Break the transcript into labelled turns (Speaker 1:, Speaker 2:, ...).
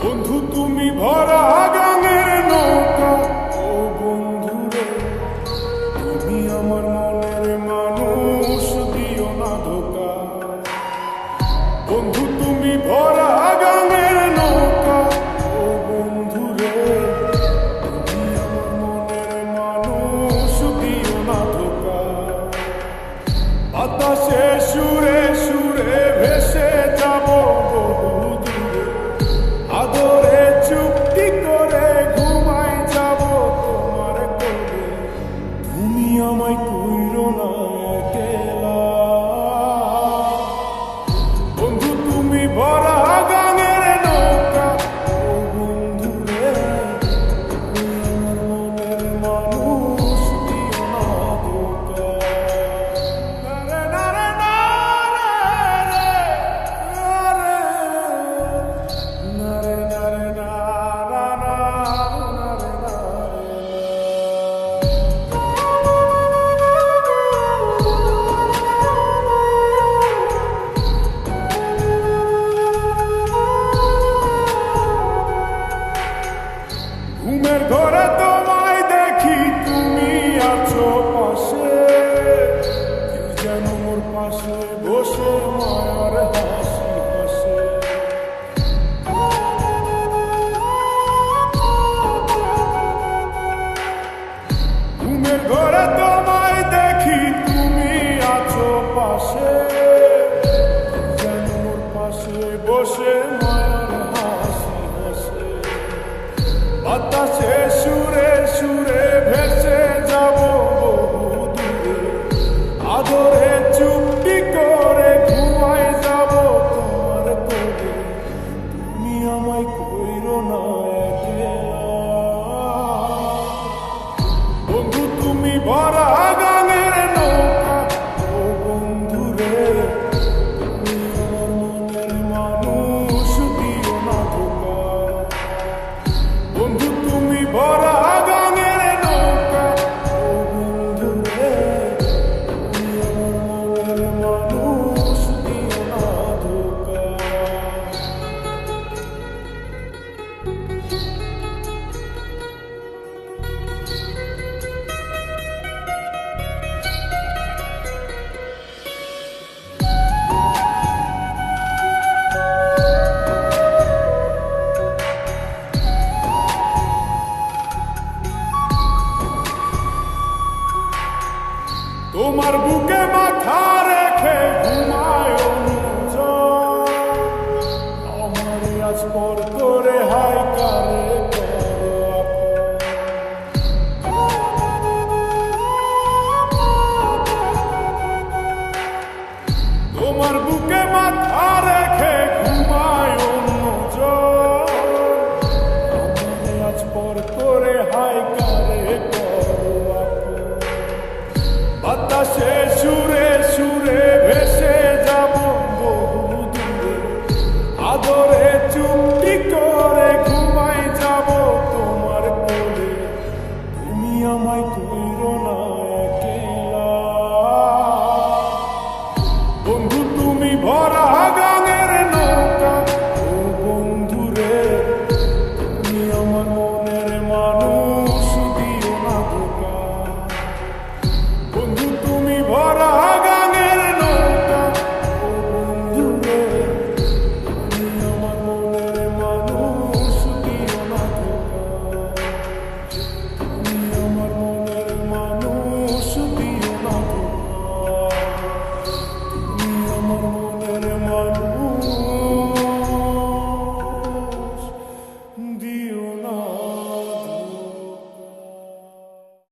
Speaker 1: বন্ধু তুমি ভরা গাঙের নৌকা, ও বন্ধু রে তুমি আমার মনের মানুষ, দিও না ধোকা। বন্ধু তুমি ভরা গাঙের নৌকা, ও বন্ধু রে তুমি আমার মনের মানুষ, দিও না ধোকা। বাতাসে সুরে সুরে ভেসে যাব বহু দূরে, আদরে চুক্তি করে ঘুমাই যাব তোমার কোলে। তুমি আমায় কইরো না একলা, বন্ধু তুমি ভরা গাঙের নৌকা, ও বন্ধু রে তুমি আমার মনের মানুষ, দিও না ধোকা। নারে নারে নারে নারে নারে নারে ঘুমের ঘরে তোমায় দেখি, তুমি আছো পাশে, কেউ যেন মোর পাশে বসে মায়ার হাসি হাসে। ঘুমের ঘরে তোমায় দেখি, তুমি আছো পাশে, কেউ যেন মোর পাশে বসে মায়ার হাসি হাসে। বাতাসে সুরে সুরে ভেসে যাব বহু দূরে, আদরে চুক্তি করে ঘুমাই যাব তোমার কোলে। তুমি আমায় কইরো না একলা, বন্ধু তুমি ভরা গাঙের নৌকা, ও বন্ধু রে তুমি আমার মনের মানুষ, দিও না ধোকা। বন্ধু তুমি ভরা গাঙের নৌকা, ও বন্ধু রে তুমি আমার মনের মানুষ, দিও না ধোকা। তোমার বুকে মাথা রেখে ঘুমায় অন্যজন, আমার আজ পর করে হায় কারে করো আপন। তোমার বুকে মাথা রেখে ঘুমায় অন্যজন, আমার আজ পর করে হায় কারে করো আপন। বাতাসে সুরে সুরে ভেসে যাব বহু দূরে, আদরে চুক্তি করে ঘুমাই যাব তোমার কোলে। তুমি আমায় কইরো না একলা, বন্ধু তুমি ভরা